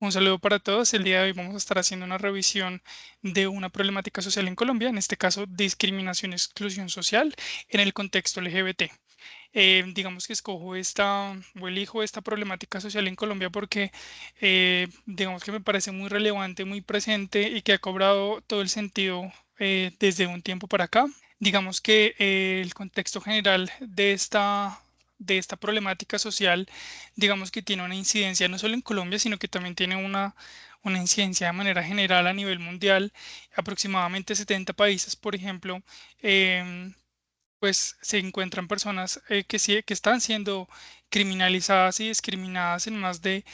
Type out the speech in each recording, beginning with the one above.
Un saludo para todos. El día de hoy vamos a estar haciendo una revisión de una problemática social en Colombia, en este caso discriminación y exclusión social en el contexto LGBT. Digamos que escojo esta o elijo esta problemática social en Colombia porque digamos que me parece muy relevante, muy presente y que ha cobrado todo el sentido desde un tiempo para acá. Digamos que el contexto general de esta problemática social, digamos que tiene una incidencia no solo en Colombia, sino que también tiene una incidencia de manera general a nivel mundial. Aproximadamente 70 países, por ejemplo, em, pues se encuentran personas que están siendo criminalizadas y discriminadas en más de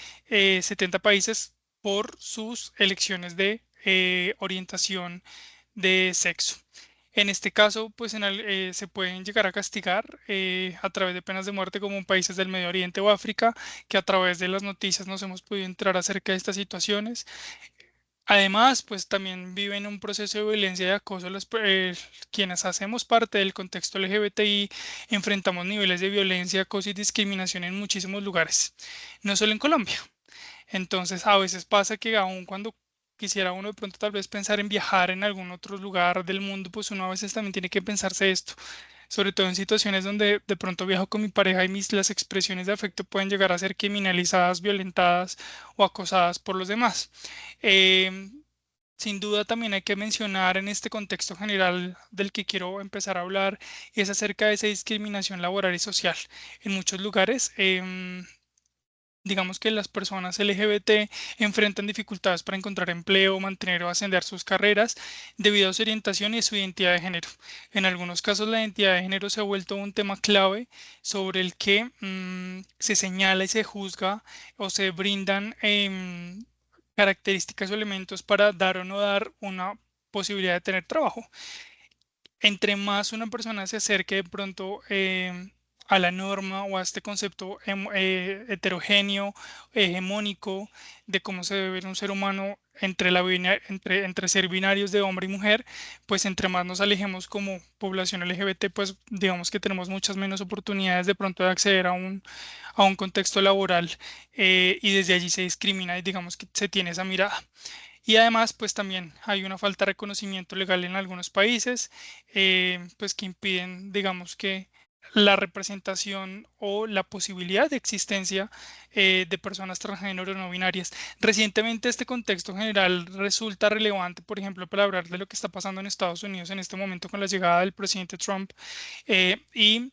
70 países por sus elecciones de orientación de sexo. En este caso, pues se pueden llegar a castigar a través de penas de muerte como en países del Medio Oriente o África, que a través de las noticias nos hemos podido enterar acerca de estas situaciones. Además, pues también viven un proceso de violencia y acoso. Quienes hacemos parte del contexto LGBTI enfrentamos niveles de violencia, acoso y discriminación en muchísimos lugares, no solo en Colombia. Entonces, a veces pasa que aun cuando quisiera uno de pronto tal vez pensar en viajar en algún otro lugar del mundo, pues uno a veces también tiene que pensarse esto, sobre todo en situaciones donde de pronto viajo con mi pareja y las expresiones de afecto pueden llegar a ser criminalizadas, violentadas o acosadas por los demás. Em, Sin duda también hay que mencionar en este contexto general del que quiero empezar a hablar, y es acerca de esa discriminación laboral y social. En muchos lugares, digamos que las personas LGBT enfrentan dificultades para encontrar empleo, mantener o ascender sus carreras debido a su orientación y su identidad de género. En algunos casos la identidad de género se ha vuelto un tema clave sobre el que se señala y se juzga o se brindan características o elementos para dar o no dar una posibilidad de tener trabajo. Entre más una persona se acerque de pronto a la norma o a este concepto heterogéneo, hegemónico de cómo se debe ver un ser humano entre ser binarios de hombre y mujer, pues entre más nos alejemos como población LGBT, pues digamos que tenemos muchas menos oportunidades de pronto de acceder a un contexto laboral, y desde allí se discrimina y digamos que se tiene esa mirada. Y además, pues también hay una falta de reconocimiento legal en algunos países, pues que impiden, digamos que la representación o la posibilidad de existencia de personas transgénero no binarias. Recientemente este contexto general resulta relevante, por ejemplo, para hablar de lo que está pasando en Estados Unidos en este momento con la llegada del presidente Trump y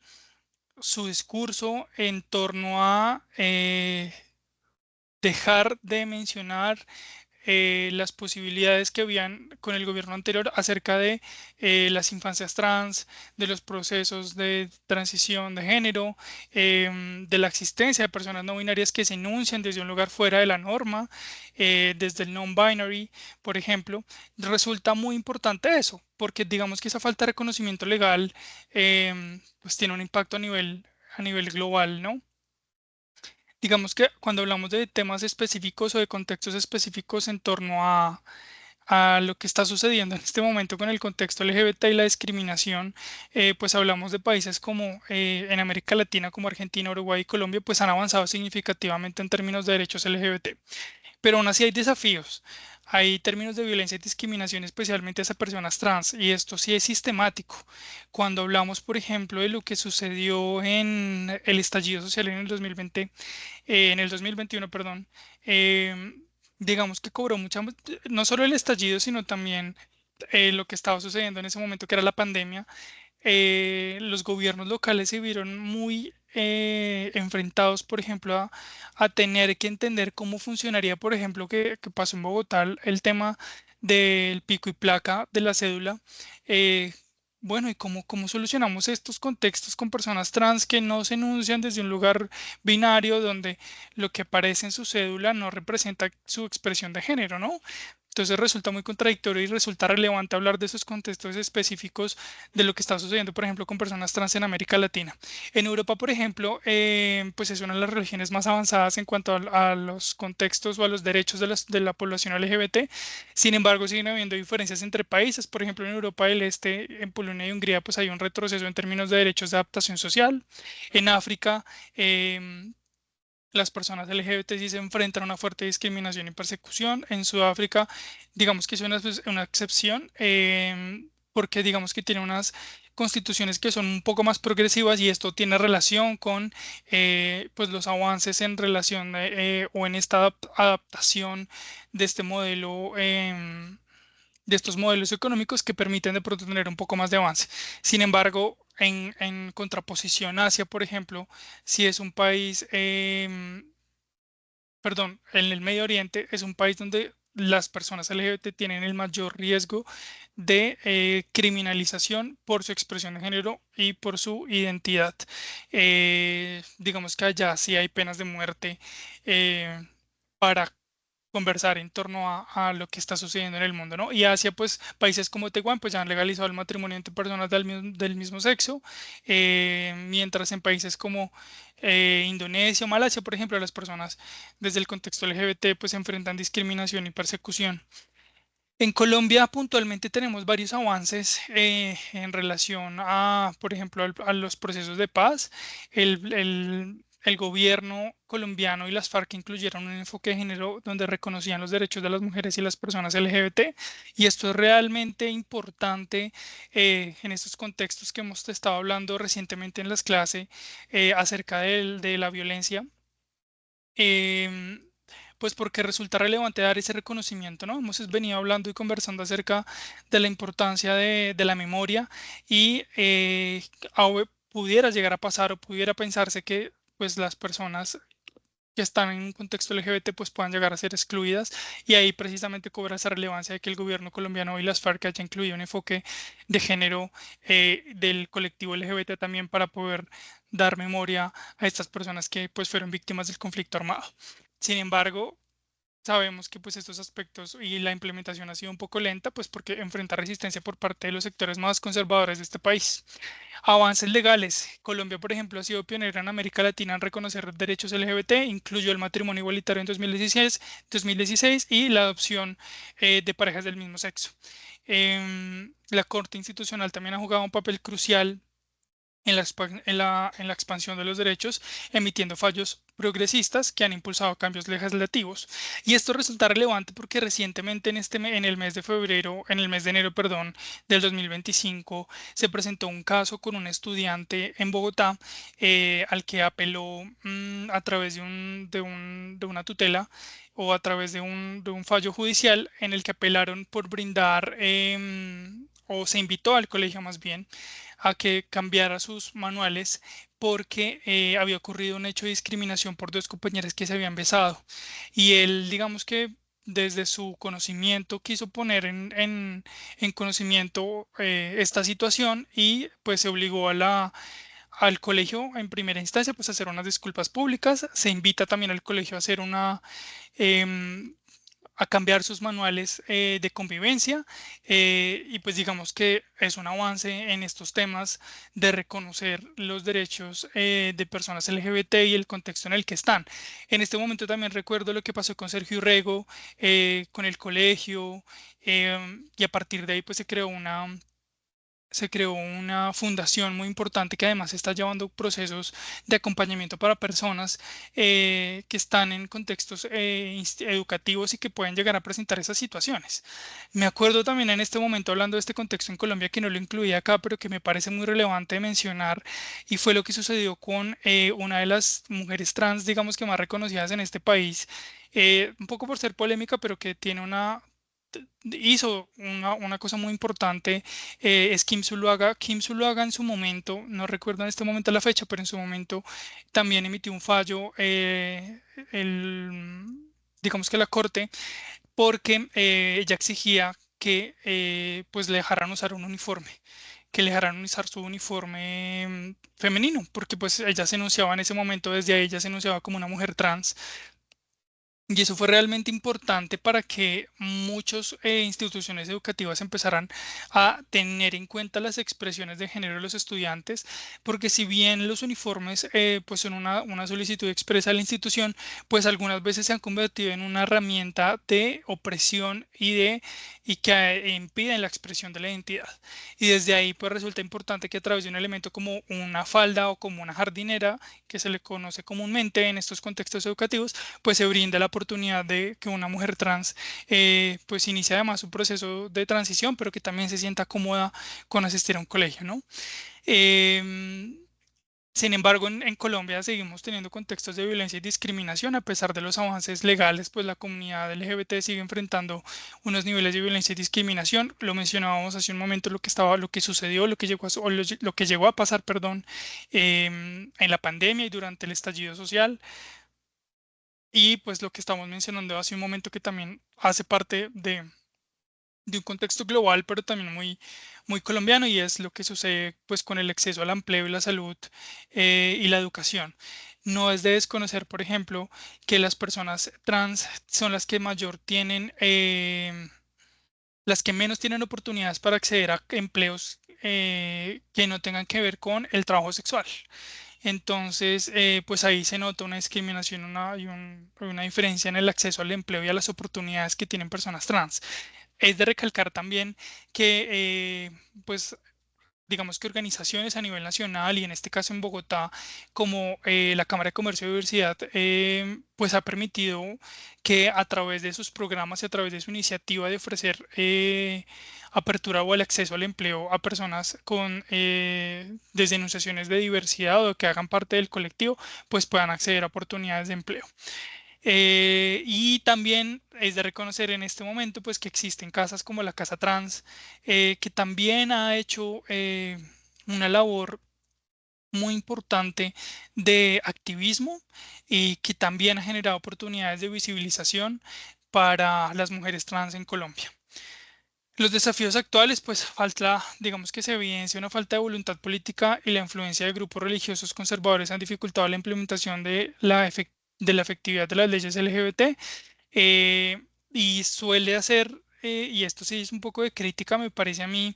su discurso en torno a dejar de mencionar las posibilidades que habían con el gobierno anterior acerca de las infancias trans, de los procesos de transición de género, de la existencia de personas no binarias que se enuncian desde un lugar fuera de la norma, desde el non-binary, por ejemplo. Resulta muy importante eso, porque digamos que esa falta de reconocimiento legal pues tiene un impacto a nivel global, ¿no? Digamos que cuando hablamos de temas específicos o de contextos específicos en torno a lo que está sucediendo en este momento con el contexto LGBT y la discriminación, pues hablamos de países como en América Latina, como Argentina, Uruguay y Colombia, pues han avanzado significativamente en términos de derechos LGBT. Pero aún así hay desafíos. Hay términos de violencia y discriminación, especialmente hacia personas trans, y esto sí es sistemático. Cuando hablamos, por ejemplo, de lo que sucedió en el estallido social en el 2020, en el 2021, perdón, digamos que cobró no solo el estallido, sino también lo que estaba sucediendo en ese momento, que era la pandemia. Los gobiernos locales se vieron muy enfrentados, por ejemplo, a tener que entender cómo funcionaría, por ejemplo, que pasó en Bogotá el tema del pico y placa de la cédula. eh, bueno, ¿y cómo solucionamos estos contextos con personas trans que no se enuncian desde un lugar binario donde lo que aparece en su cédula no representa su expresión de género, ¿no? Entonces resulta muy contradictorio y resulta relevante hablar de esos contextos específicos de lo que está sucediendo, por ejemplo, con personas trans en América Latina. En Europa, por ejemplo, pues es una de las regiones más avanzadas en cuanto a los contextos o a los derechos de la población LGBT. Sin embargo, siguen habiendo diferencias entre países. Por ejemplo, en Europa del Este, en Polonia y Hungría, pues hay un retroceso en términos de derechos de adaptación social. En África, em, las personas LGBT sí se enfrentan a una fuerte discriminación y persecución. En Sudáfrica, digamos que es una excepción, porque digamos que tiene unas constituciones que son un poco más progresivas y esto tiene relación con pues los avances en relación o en esta adaptación de este modelo. De estos modelos económicos que permiten de pronto tener un poco más de avance. Sin embargo, en contraposición Asia, por ejemplo, si es un país, perdón, en el Medio Oriente es un país donde las personas LGBT tienen el mayor riesgo de criminalización por su expresión de género y por su identidad. Digamos que allá sí hay penas de muerte eh, para conversar en torno a lo que está sucediendo en el mundo, ¿no? Y Asia, pues países como Taiwán, pues ya han legalizado el matrimonio entre personas del mismo sexo, mientras en países como Indonesia o Malasia, por ejemplo, las personas desde el contexto LGBT pues enfrentan discriminación y persecución. En Colombia puntualmente tenemos varios avances en relación a, por ejemplo, a los procesos de paz. El gobierno colombiano y las FARC incluyeron un enfoque de género donde reconocían los derechos de las mujeres y las personas LGBT. Y esto es realmente importante en estos contextos que hemos estado hablando recientemente en las clases acerca de la violencia. em, pues porque resulta relevante dar ese reconocimiento, ¿no? Hemos venido hablando y conversando acerca de la importancia de la memoria y pudiera llegar a pasar o pudiera pensarse que pues las personas que están en un contexto LGBT pues puedan llegar a ser excluidas y ahí precisamente cobra esa relevancia de que el gobierno colombiano y las FARC haya incluido un enfoque de género del colectivo LGBT también para poder dar memoria a estas personas que pues fueron víctimas del conflicto armado. Sin embargo, sabemos que pues estos aspectos y la implementación ha sido un poco lenta, pues porque enfrenta resistencia por parte de los sectores más conservadores de este país. Avances legales. Colombia, por ejemplo, ha sido pionera en América Latina en reconocer derechos LGBT, incluyó el matrimonio igualitario en 2016 y la adopción de parejas del mismo sexo. La Corte Institucional también ha jugado un papel crucial en la expansión de los derechos, emitiendo fallos progresistas que han impulsado cambios legislativos. Y esto resulta relevante porque recientemente en el mes de febrero, en el mes de enero, perdón, del 2025, se presentó un caso con un estudiante en Bogotá al que apeló a través de una tutela o a través de un fallo judicial en el que apelaron por brindar o se invitó al colegio más bien a que cambiara sus manuales porque había ocurrido un hecho de discriminación por dos compañeras que se habían besado. Y él, digamos que desde su conocimiento quiso poner en conocimiento esta situación y pues se obligó al colegio en primera instancia pues a hacer unas disculpas públicas. Se invita también al colegio a hacer em, a cambiar sus manuales de convivencia y pues digamos que es un avance en estos temas de reconocer los derechos de personas LGBT y el contexto en el que están. En este momento también recuerdo lo que pasó con Sergio Urrego, con el colegio y a partir de ahí pues se creó una fundación muy importante que además está llevando procesos de acompañamiento para personas que están en contextos educativos y que pueden llegar a presentar esas situaciones. Me acuerdo también en este momento hablando de este contexto en Colombia que no lo incluía acá, pero que me parece muy relevante mencionar y fue lo que sucedió con una de las mujeres trans, digamos que más reconocidas en este país, un poco por ser polémica, pero que hizo una cosa muy importante, es Kim Zuluaga. Kim Zuluaga en su momento, no recuerdo en este momento la fecha, pero en su momento también emitió un fallo, digamos que la corte, porque ella exigía que pues le dejaran usar un uniforme, que le dejaran usar su uniforme femenino, porque pues ella se enunciaba en ese momento, desde ahí ella se enunciaba como una mujer trans Y eso fue realmente importante para que muchas instituciones educativas empezaran a tener en cuenta las expresiones de género de los estudiantes, porque si bien los uniformes pues son una solicitud expresa de la institución, pues algunas veces se han convertido en una herramienta de opresión y que impiden la expresión de la identidad. Y desde ahí pues resulta importante que a través de un elemento como una falda o como una jardinera, que se le conoce comúnmente en estos contextos educativos, pues se brinda la oportunidad de que una mujer trans pues inicie además su proceso de transición, pero que también se sienta cómoda con asistir a un colegio, ¿no? Em, Sin embargo, en Colombia seguimos teniendo contextos de violencia y discriminación. A pesar de los avances legales, pues la comunidad LGBT sigue enfrentando unos niveles de violencia y discriminación. Lo mencionábamos hace un momento, lo que sucedió, lo que llegó o lo que llegó a pasar, perdón, en la pandemia y durante el estallido social. Y pues lo que estamos mencionando hace un momento que también hace parte de un contexto global, pero también muy colombiano, y es lo que sucede pues con el acceso al empleo y la salud y la educación. No es de desconocer, por ejemplo, que las personas trans son las que mayor tienen, las que menos tienen oportunidades para acceder a empleos que no tengan que ver con el trabajo sexual. Entonces, pues ahí se nota una discriminación una diferencia en el acceso al empleo y a las oportunidades que tienen personas trans. Es de recalcar también que, pues, digamos que organizaciones a nivel nacional y en este caso en Bogotá, como la Cámara de Comercio y Diversidad, pues ha permitido que a través de sus programas y a través de su iniciativa de ofrecer apertura o el acceso al empleo a personas con denunciaciones de diversidad o que hagan parte del colectivo, pues puedan acceder a oportunidades de empleo. Y también es de reconocer en este momento pues que existen casas como la Casa Trans, que también ha hecho una labor muy importante de activismo y que también ha generado oportunidades de visibilización para las mujeres trans en Colombia. Los desafíos actuales, pues falta, digamos que se evidencia una falta de voluntad política y la influencia de grupos religiosos conservadores han dificultado la implementación de la efectividad de las leyes LGBT, eh, y suele hacer, y esto sí es un poco de crítica, me parece a mí,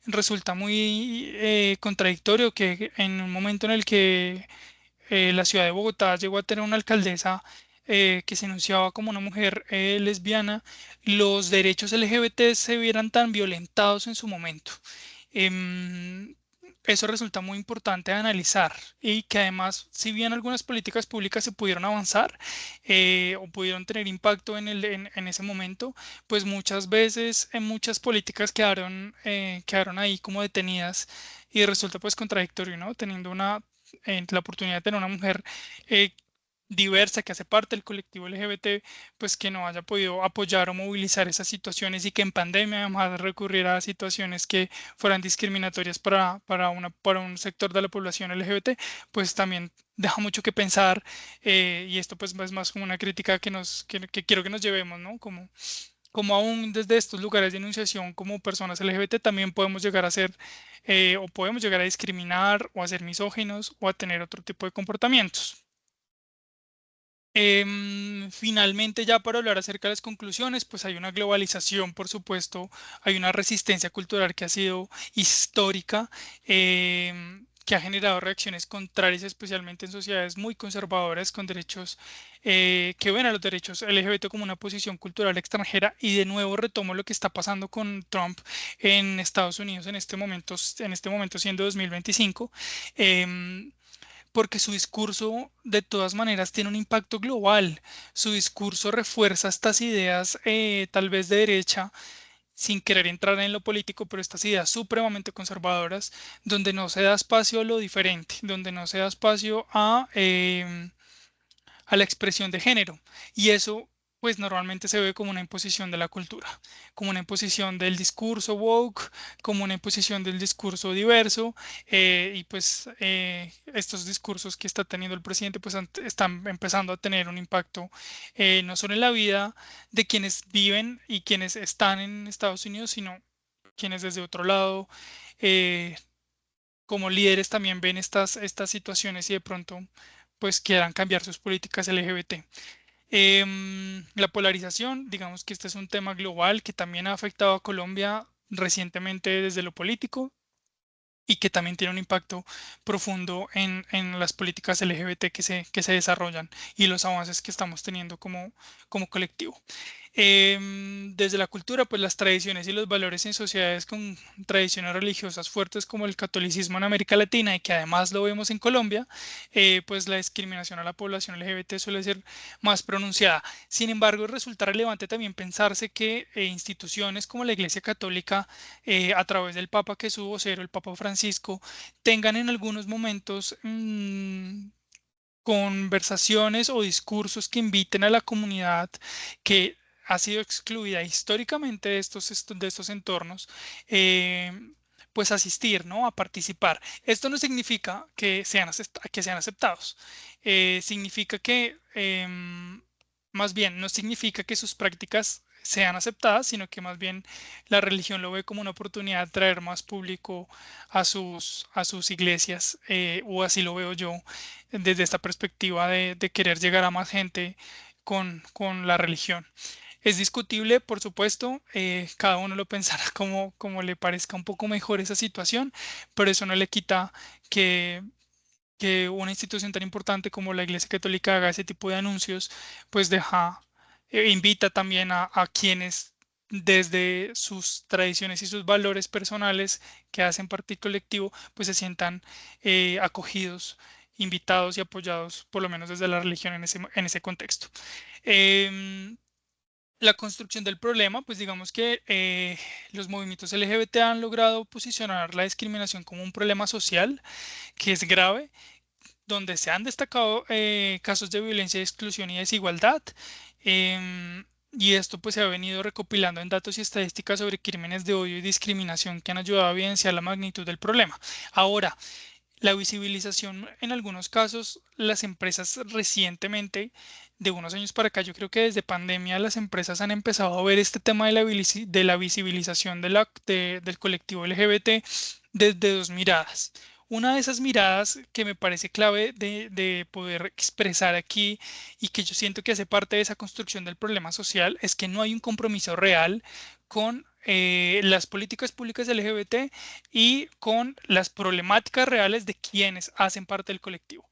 resulta muy contradictorio que en un momento en el que la ciudad de Bogotá llegó a tener una alcaldesa que se enunciaba como una mujer lesbiana, los derechos LGBT se vieran tan violentados en su momento. Em, Eso resulta muy importante de analizar y que además, si bien algunas políticas públicas se pudieron avanzar o pudieron tener impacto en ese momento, pues muchas veces en muchas políticas quedaron ahí como detenidas y resulta pues contradictorio, ¿no? Teniendo la oportunidad de tener una mujer eh, diversa que hace parte del colectivo LGBT, pues que no haya podido apoyar o movilizar esas situaciones y que en pandemia además recurriera a situaciones que fueran discriminatorias para un sector de la población LGBT, pues también deja mucho que pensar, y esto pues es más como una crítica que quiero que nos llevemos, ¿no? Como aún desde estos lugares de enunciación como personas LGBT también podemos llegar a ser o podemos llegar a discriminar o a ser misóginos o a tener otro tipo de comportamientos. Finalmente, ya para hablar acerca de las conclusiones, pues hay una globalización, por supuesto, hay una resistencia cultural que ha sido histórica, que ha generado reacciones contrarias, especialmente en sociedades muy conservadoras con derechos que ven a los derechos LGBT como una posición cultural extranjera. Y de nuevo retomo lo que está pasando con Trump en Estados Unidos en este momento siendo 2025. em, Porque su discurso de todas maneras tiene un impacto global. Su discurso refuerza estas ideas tal vez de derecha, sin querer entrar en lo político, pero estas ideas supremamente conservadoras, donde no se da espacio a lo diferente, donde no se da espacio a la expresión de género. Y eso, pues normalmente se ve como una imposición de la cultura, como una imposición del discurso woke, como una imposición del discurso diverso, y pues estos discursos que está teniendo el presidente, pues están empezando a tener un impacto no solo en la vida de quienes viven y quienes están en Estados Unidos, sino quienes desde otro lado, eh, como líderes también ven estas situaciones y de pronto pues quieran cambiar sus políticas LGBT. La polarización, digamos que este es un tema global que también ha afectado a Colombia recientemente desde lo político y que también tiene un impacto profundo en las políticas LGBT que se desarrollan y los avances que estamos teniendo como colectivo. Desde la cultura, pues las tradiciones y los valores en sociedades con tradiciones religiosas fuertes como el catolicismo en América Latina y que además lo vemos en Colombia, pues la discriminación a la población LGBT suele ser más pronunciada. Sin embargo, resulta relevante también pensarse que instituciones como la Iglesia Católica, a través del Papa que es su vocero, el Papa Francisco, tengan en algunos momentos conversaciones o discursos que inviten a la comunidad que ha sido excluida históricamente de estos entornos, eh, pues asistir, ¿no? A participar. Esto no significa que sean aceptados. Significa que, más bien, no significa que sus prácticas sean aceptadas, sino que más bien la religión lo ve como una oportunidad de traer más público a sus iglesias, o así lo veo yo desde esta perspectiva de querer llegar a más gente con la religión. Es discutible, por supuesto, cada uno lo pensará como le parezca un poco mejor esa situación, pero eso no le quita que, que una institución tan importante como la Iglesia Católica haga ese tipo de anuncios, pues invita también a quienes desde sus tradiciones y sus valores personales que hacen parte del colectivo, pues se sientan acogidos, invitados y apoyados, por lo menos desde la religión en ese contexto. Em, la construcción del problema, pues digamos que los movimientos LGBT han logrado posicionar la discriminación como un problema social que es grave, donde se han destacado casos de violencia, exclusión y desigualdad. Y esto pues se ha venido recopilando en datos y estadísticas sobre crímenes de odio y discriminación que han ayudado a evidenciar la magnitud del problema. Ahora, la visibilización en algunos casos, las empresas recientemente, de unos años para acá, yo creo que desde pandemia las empresas han empezado a ver este tema de la visibilización del colectivo LGBT desde dos miradas. Una de esas miradas que me parece clave de poder expresar aquí y que yo siento que hace parte de esa construcción del problema social es que no hay un compromiso real con las políticas públicas LGBT y con las problemáticas reales de quienes hacen parte del colectivo,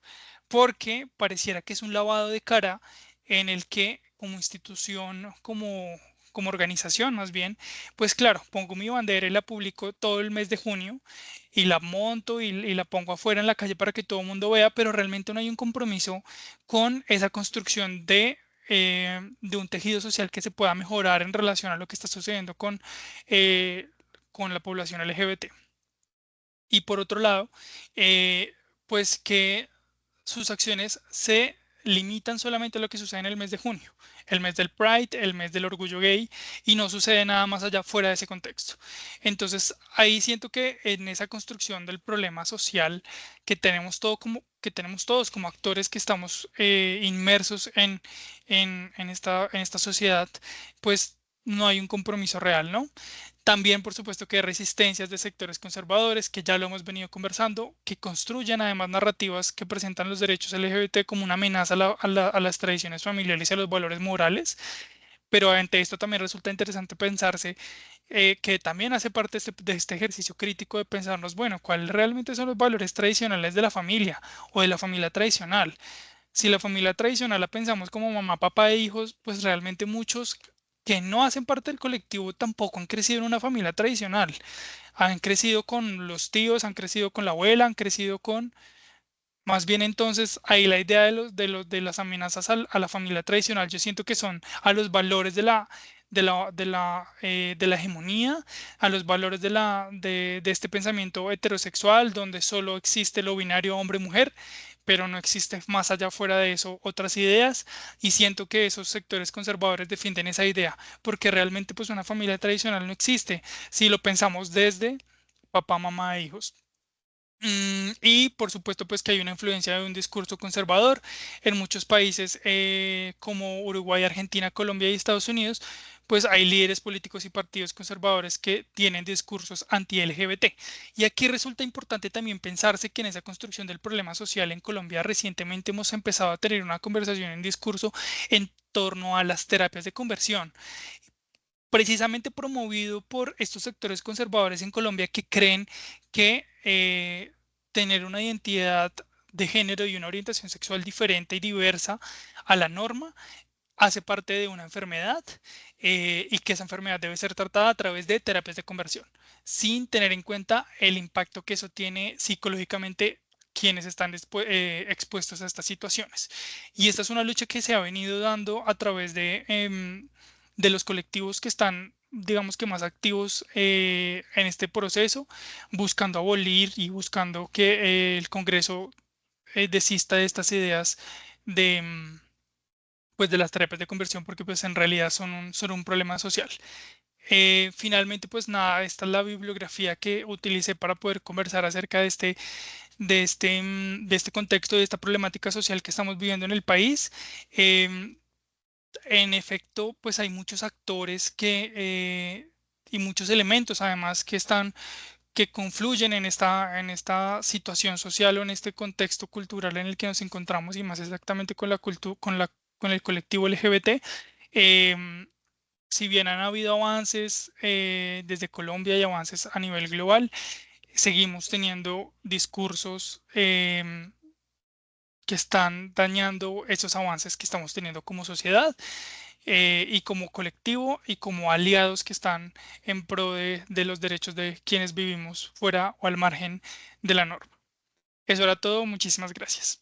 porque pareciera que es un lavado de cara en el que como institución, como organización más bien, pues claro, pongo mi bandera y la publico todo el mes de junio y la monto y la pongo afuera en la calle para que todo el mundo vea, pero realmente no hay un compromiso con esa construcción de un tejido social que se pueda mejorar en relación a lo que está sucediendo eh, con la población LGBT. Y por otro lado, pues que sus acciones se limitan solamente a lo que sucede en el mes de junio, el mes del Pride, el mes del orgullo gay, y no sucede nada más allá fuera de ese contexto. Entonces, ahí siento que en esa construcción del problema social que tenemos todos como actores que estamos inmersos en esta sociedad, pues no hay un compromiso real, ¿no? También, por supuesto, que hay resistencias de sectores conservadores, que ya lo hemos venido conversando, que construyen además narrativas que presentan los derechos LGBT como una amenaza a las tradiciones familiares y a los valores morales. Pero ante esto también resulta interesante pensarse que también hace parte de este ejercicio crítico de pensarnos, bueno, ¿cuáles realmente son los valores tradicionales de la familia o de la familia tradicional? Si la familia tradicional la pensamos como mamá, papá e hijos, pues realmente muchos que no hacen parte del colectivo tampoco han crecido en una familia tradicional. Han crecido con los tíos, han crecido con la abuela, han crecido con... Más bien entonces ahí la idea de las amenazas a la familia tradicional, yo siento que son a los valores de la hegemonía, a los valores de este pensamiento heterosexual, donde solo existe lo binario hombre-mujer, pero no existe más allá fuera de eso otras ideas, y siento que esos sectores conservadores defienden esa idea, porque realmente pues una familia tradicional no existe si lo pensamos desde papá, mamá e hijos. Y por supuesto, pues que hay una influencia de un discurso conservador en muchos países como Uruguay, Argentina, Colombia y Estados Unidos, pues hay líderes políticos y partidos conservadores que tienen discursos anti-LGBT. Y aquí resulta importante también pensarse que en esa construcción del problema social en Colombia recientemente hemos empezado a tener una conversación en discurso torno a las terapias de conversión, precisamente promovido por estos sectores conservadores en Colombia que creen que tener una identidad de género y una orientación sexual diferente y diversa a la norma hace parte de una enfermedad, y que esa enfermedad debe ser tratada a través de terapias de conversión, sin tener en cuenta el impacto que eso tiene psicológicamente quienes están expuestos a estas situaciones. Y esta es una lucha que se ha venido dando a través de los colectivos que están, digamos que más activos en este proceso, buscando abolir y buscando que el Congreso desista de estas ideas de, pues de las terapias de conversión, porque pues en realidad son un problema social. Finalmente, pues nada, esta es la bibliografía que utilicé para poder conversar acerca de este contexto, de esta problemática social que estamos viviendo en el país. Em, en efecto, pues hay muchos actores y muchos elementos además que confluyen en esta situación social o en este contexto cultural en el que nos encontramos y más exactamente con la con el colectivo LGBT. Em, si bien han habido avances desde Colombia y avances a nivel global, seguimos teniendo discursos que están dañando esos avances que estamos teniendo como sociedad, y como colectivo y como aliados que están en pro de los derechos de quienes vivimos fuera o al margen de la norma. Eso era todo. Muchísimas gracias.